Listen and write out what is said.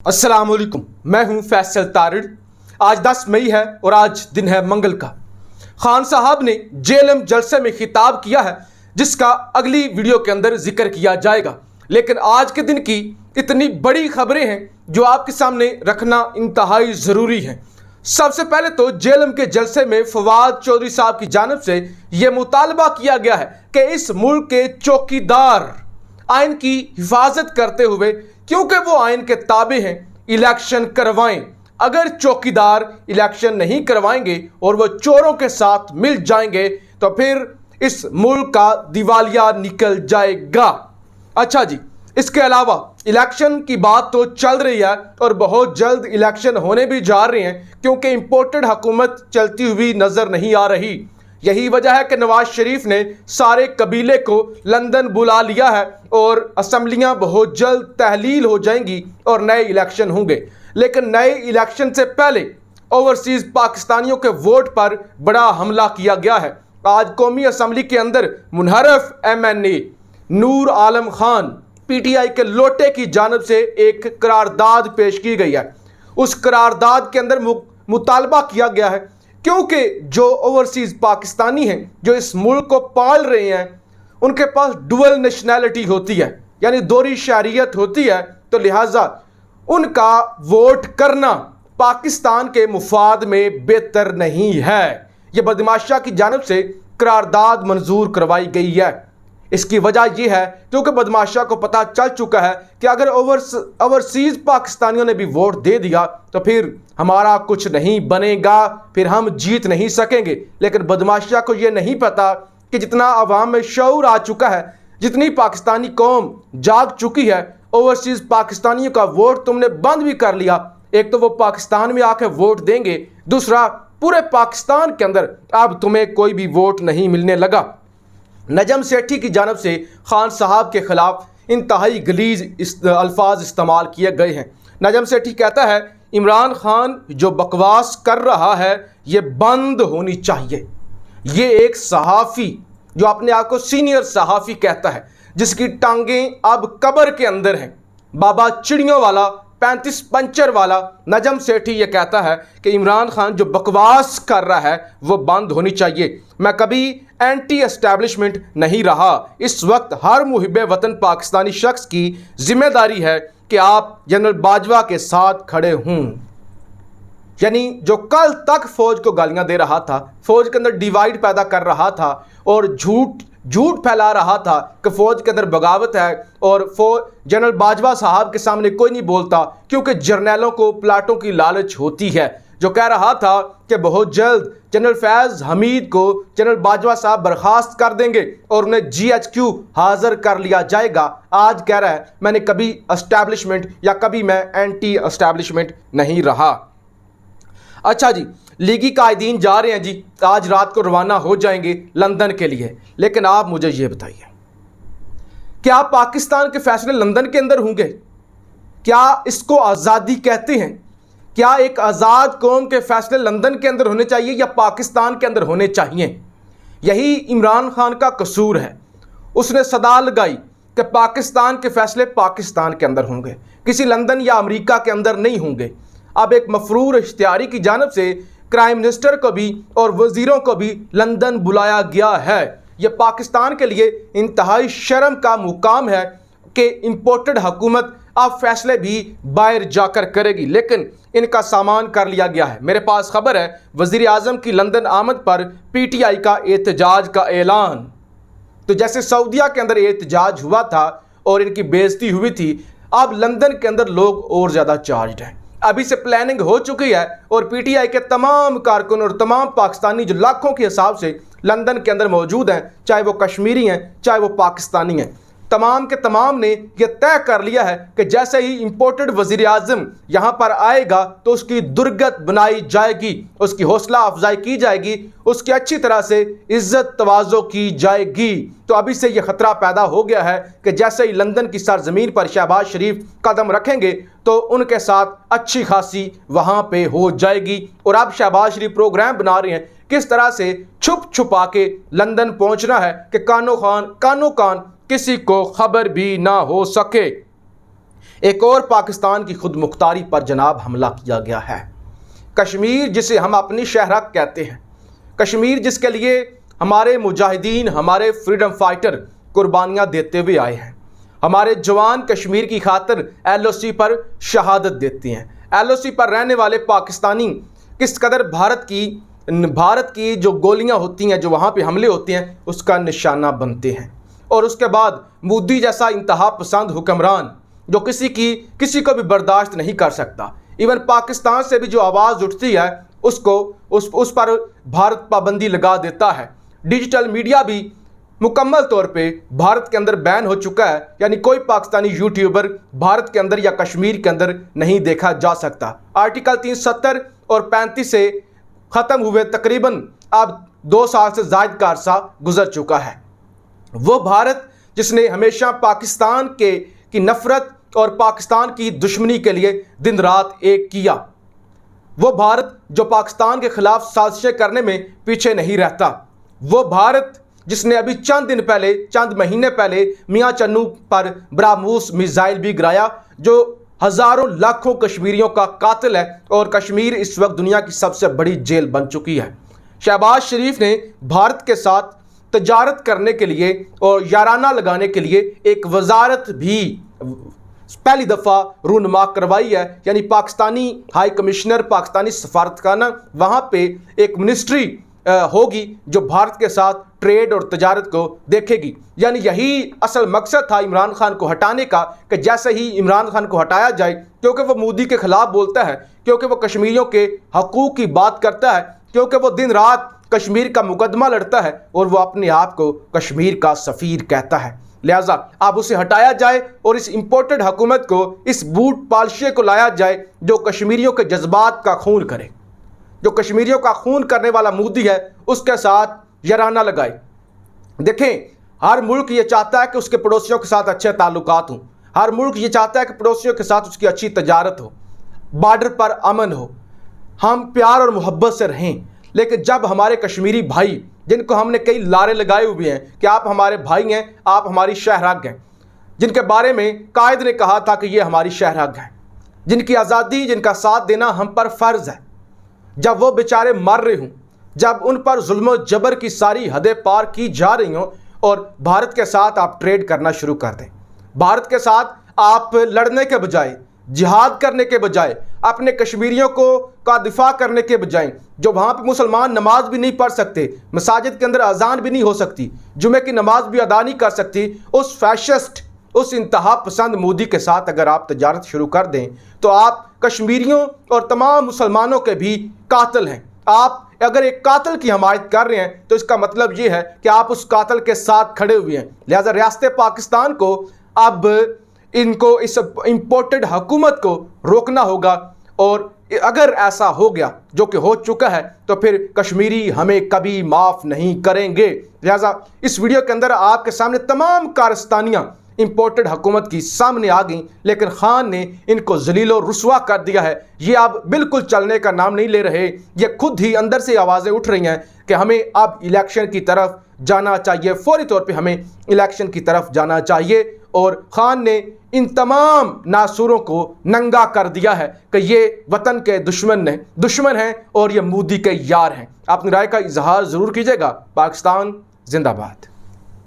अस्सलाम वालेकुम, मैं हूं फैसल तारिड़। आज 10 मई है और आज दिन है मंगल का। खान साहब ने जेएलएम जलसे में खिताब किया है जिसका अगली वीडियो के अंदर जिक्र किया जाएगा। लेकिन आज के दिन की इतनी बड़ी खबरें हैं जो आपके सामने रखना इंतहाई ज़रूरी है। सबसे पहले तो जेएलएम के जलसे में फवाद चौधरी साहब की जानिब से यह मुतालबा किया गया है कि इस मुल्क के चौकीदार आइन की हिफाजत करते हुए, क्योंकि वो आइन के ताबे हैं, इलेक्शन करवाएं। अगर चौकीदार इलेक्शन नहीं करवाएंगे और वो चोरों के साथ मिल जाएंगे तो फिर इस मुल्क का दिवालिया निकल जाएगा। अच्छा जी, इसके अलावा इलेक्शन की बात तो चल रही है और बहुत जल्द इलेक्शन होने भी जा रहे हैं, क्योंकि इंपोर्टेड हुकूमत चलती हुई नज़र नहीं आ रही। यही वजह है कि नवाज शरीफ ने सारे कबीले को लंदन बुला लिया है और असम्बलियां बहुत जल्द तहलील हो जाएंगी और नए इलेक्शन होंगे। लेकिन नए इलेक्शन से पहले ओवरसीज़ पाकिस्तानियों के वोट पर बड़ा हमला किया गया है। आज कौमी असम्बली के अंदर मुनहरफ MNA नूर आलम खान PTI के लोटे की जानिब से एक करारदाद पेश की गई है। उस करारदाद के अंदर मुतालबा किया गया है, क्योंकि जो ओवरसीज़ पाकिस्तानी हैं जो इस मुल्क को पाल रहे हैं, उनके पास डुअल नेशनैलिटी होती है, यानी दोहरी शहरियत होती है, तो लिहाजा उनका वोट करना पाकिस्तान के मुफाद में बेहतर नहीं है। यह बदमाशा की जानिब से करारदाद मंजूर करवाई गई है। इसकी वजह यह है क्योंकि बदमाशा को पता चल चुका है कि अगर ओवरसीज़ पाकिस्तानियों ने भी वोट दे दिया तो फिर हमारा कुछ नहीं बनेगा, फिर हम जीत नहीं सकेंगे। लेकिन बदमाशा को यह नहीं पता कि जितना अवाम में शऊर आ चुका है, जितनी पाकिस्तानी कौम जाग चुकी है, ओवरसीज़ पाकिस्तानियों का वोट तुमने बंद भी कर लिया। एक तो वो पाकिस्तान में आके वोट देंगे, दूसरा पूरे पाकिस्तान के अंदर अब तुम्हें कोई भी वोट नहीं मिलने लगा। नजम सेठी की जानिब से खान साहब के खिलाफ इंतहाई गलीज अल्फाज इस्तेमाल किए गए हैं। नजम सेठी कहता है इमरान खान जो बकवास कर रहा है ये बंद होनी चाहिए। ये एक सहाफ़ी जो अपने आप को सीनियर सहाफ़ी कहता है, जिसकी टांगें अब कब्र के अंदर हैं, बाबा चिड़ियों वाला 35 पंचर वाला नजम सेठी ये कहता है कि इमरान खान जो बकवास कर रहा है वो बंद होनी चाहिए। मैं कभी एंटी एस्टैब्लिशमेंट नहीं रहा। इस वक्त हर मुहिब्बे वतन पाकिस्तानी शख्स की जिम्मेदारी है कि आप जनरल बाजवा के साथ खड़े हों। यानी जो कल तक फौज को गालियां दे रहा था, फौज के अंदर डिवाइड पैदा कर रहा था और झूठ फैला रहा था कि फौज के अंदर बगावत है, और जनरल बाजवा साहब के सामने कोई नहीं बोलता क्योंकि जर्नैलों को प्लाटों की लालच होती है। जो कह रहा था कि बहुत जल्द जनरल फैज़ हमीद को जनरल बाजवा साहब बर्खास्त कर देंगे और उन्हें GHQ हाजिर कर लिया जाएगा, आज कह रहा है मैंने कभी एस्टैब्लिशमेंट या कभी मैं एंटी एस्टैब्लिशमेंट नहीं रहा। अच्छा जी, लीगी कायदीन जा रहे हैं जी, आज रात को रवाना हो जाएंगे लंदन के लिए। लेकिन आप मुझे ये बताइए, क्या पाकिस्तान के फैसले लंदन के अंदर होंगे? क्या इसको आज़ादी कहते हैं? क्या एक आज़ाद कौम के फैसले लंदन के अंदर होने चाहिए या पाकिस्तान के अंदर होने चाहिए? यही इमरान खान का कसूर है। उसने सदा लगाई कि पाकिस्तान के फैसले पाकिस्तान के अंदर होंगे, किसी लंदन या अमेरिका के अंदर नहीं होंगे। अब एक मफरूर इश्तिहारी की जानिब से प्राइम मिनिस्टर को भी और वज़ीरों को भी लंदन बुलाया गया है। यह पाकिस्तान के लिए इंतहाई शर्म का मुकाम है कि इंपोर्टेड हुकूमत अब फैसले भी बाहर जाकर करेगी, लेकिन इनका सामान कर लिया गया है। मेरे पास खबर है वज़ीर आज़म की लंदन आमद पर PTI का एहतजाज का ऐलान। तो जैसे सऊदीया के अंदर एहतजाज हुआ था और इनकी बेइज्जती हुई थी, अब लंदन के अंदर लोग और ज़्यादा चार्ज हैं। अभी से प्लानिंग हो चुकी है और PTI के तमाम कारकुन और तमाम पाकिस्तानी जो लाखों के हिसाब से लंदन के अंदर मौजूद हैं, चाहे वो कश्मीरी हैं चाहे वो पाकिस्तानी हैं, तमाम के तमाम ने यह तय कर लिया है कि जैसे ही इंपोर्टेड वज़ीर आज़म यहाँ पर आएगा तो उसकी दुर्गत बनाई जाएगी, उसकी हौसला अफजाई की जाएगी, उसकी अच्छी तरह से इज़्ज़त तवाज़ो की जाएगी। तो अभी से ये ख़तरा पैदा हो गया है कि जैसे ही लंदन की सरज़मीन पर शहबाज शरीफ कदम रखेंगे तो उनके साथ अच्छी खासी वहाँ पे हो जाएगी। और अब शहबाज शरीफ प्रोग्राम बना रहे हैं किस तरह से छुप छुपा के लंदन पहुँचना है कि कानो कान किसी को खबर भी ना हो सके। ایک اور پاکستان کی خود مختاری پر جناب حملہ کیا گیا ہے۔ کشمیر جسے ہم اپنی شہرک کہتے ہیں، کشمیر جس کے لیے ہمارے مجاہدین، ہمارے فریڈم فائٹر قربانیاں دیتے ہوئے آئے ہیں، ہمارے جوان کشمیر کی خاطر ایل او سی پر شہادت دیتے ہیں۔ ایل او سی پر رہنے والے پاکستانی کس قدر بھارت کی جو گولیاں ہوتی ہیں، جو وہاں پہ حملے ہوتے ہیں، اس کا نشانہ بنتے ہیں۔ اور اس کے بعد مودی جیسا انتہا پسند حکمران جو کسی کو بھی برداشت نہیں کر سکتا، ایون پاکستان سے بھی جو آواز اٹھتی ہے اس پر بھارت پابندی لگا دیتا ہے۔ ڈیجیٹل میڈیا بھی مکمل طور پہ بھارت کے اندر بین ہو چکا ہے، یعنی کوئی پاکستانی یوٹیوبر بھارت کے اندر یا کشمیر کے اندر نہیں دیکھا جا سکتا۔ آرٹیکل 370 اور 35 سے ختم ہوئے تقریباً اب 2 سال سے زائد کا عرصہ گزر چکا ہے۔ وہ بھارت جس نے ہمیشہ پاکستان کی نفرت اور پاکستان کی دشمنی کے لیے دن رات ایک کیا، وہ بھارت جو پاکستان کے خلاف سازشیں کرنے میں پیچھے نہیں رہتا، وہ بھارت جس نے ابھی چند مہینے پہلے میاں چنو پر براموس میزائل بھی گرایا، جو ہزاروں لاکھوں کشمیریوں کا قاتل ہے، اور کشمیر اس وقت دنیا کی سب سے بڑی جیل بن چکی ہے۔ شہباز شریف نے بھارت کے ساتھ تجارت کرنے کے لیے اور یارانہ لگانے کے لیے ایک وزارت بھی پہلی دفعہ رونما کروائی ہے، یعنی پاکستانی ہائی کمشنر، پاکستانی سفارتخانہ، وہاں پہ ایک منسٹری ہوگی جو بھارت کے ساتھ ٹریڈ اور تجارت کو دیکھے گی۔ یعنی یہی اصل مقصد تھا عمران خان کو ہٹانے کا، کہ جیسے ہی عمران خان کو ہٹایا جائے، کیونکہ وہ مودی کے خلاف بولتا ہے، کیونکہ وہ کشمیریوں کے حقوق کی بات کرتا ہے، کیونکہ وہ دن رات کشمیر کا مقدمہ لڑتا ہے، اور وہ اپنے آپ کو کشمیر کا سفیر کہتا ہے، لہٰذا اب اسے ہٹایا جائے اور اس امپورٹڈ حکومت کو، اس بوٹ پالشے کو لایا جائے جو کشمیریوں کے جذبات کا خون کرے، جو کشمیریوں کا خون کرنے والا مودی ہے، اس کے ساتھ یارانہ لگائے۔ دیکھیں، ہر ملک یہ چاہتا ہے کہ اس کے پڑوسیوں کے ساتھ اچھے تعلقات ہوں، ہر ملک یہ چاہتا ہے کہ پڑوسیوں کے ساتھ اس کی اچھی تجارت ہو، بارڈر پر امن ہو، ہم پیار اور محبت سے رہیں۔ لیکن جب ہمارے کشمیری بھائی، جن کو ہم نے کئی لارے لگائے ہوئے ہیں کہ آپ ہمارے بھائی ہیں، آپ ہماری شہرگ ہیں، جن کے بارے میں قائد نے کہا تھا کہ یہ ہماری شہرگ ہیں، جن کی آزادی، جن کا ساتھ دینا ہم پر فرض ہے، جب وہ بیچارے مر رہے ہوں، جب ان پر ظلم و جبر کی ساری حدیں پار کی جا رہی ہوں، اور بھارت کے ساتھ آپ ٹریڈ کرنا شروع کر دیں، بھارت کے ساتھ آپ لڑنے کے بجائے، جہاد کرنے کے بجائے، اپنے کشمیریوں کا دفاع کرنے کے بجائے، جو وہاں پہ مسلمان نماز بھی نہیں پڑھ سکتے، مساجد کے اندر اذان بھی نہیں ہو سکتی، جمعے کی نماز بھی ادا نہیں کر سکتی، اس فیشسٹ، اس انتہا پسند مودی کے ساتھ اگر آپ تجارت شروع کر دیں تو آپ کشمیریوں اور تمام مسلمانوں کے بھی قاتل ہیں۔ آپ اگر ایک قاتل کی حمایت کر رہے ہیں تو اس کا مطلب یہ ہے کہ آپ اس قاتل کے ساتھ کھڑے ہوئے ہیں۔ لہٰذا ریاست پاکستان کو اب اس امپورٹڈ حکومت کو روکنا ہوگا، اور اگر ایسا ہو گیا، جو کہ ہو چکا ہے، تو پھر کشمیری ہمیں کبھی معاف نہیں کریں گے۔ لہٰذا اس ویڈیو کے اندر آپ کے سامنے تمام کارستانیاں امپورٹڈ حکومت کی سامنے آ گئیں، لیکن خان نے ان کو ذلیل و رسوا کر دیا ہے۔ یہ اب بالکل چلنے کا نام نہیں لے رہے، یہ خود ہی اندر سے آوازیں اٹھ رہی ہیں کہ ہمیں اب الیکشن کی طرف جانا چاہیے، فوری طور پہ ہمیں الیکشن کی طرف جانا چاہیے۔ اور خان نے ان تمام ناسوروں کو ننگا کر دیا ہے کہ یہ وطن کے دشمن ہیں اور یہ مودی کے یار ہیں۔ اپنی رائے کا اظہار ضرور کیجیے گا۔ پاکستان زندہ باد۔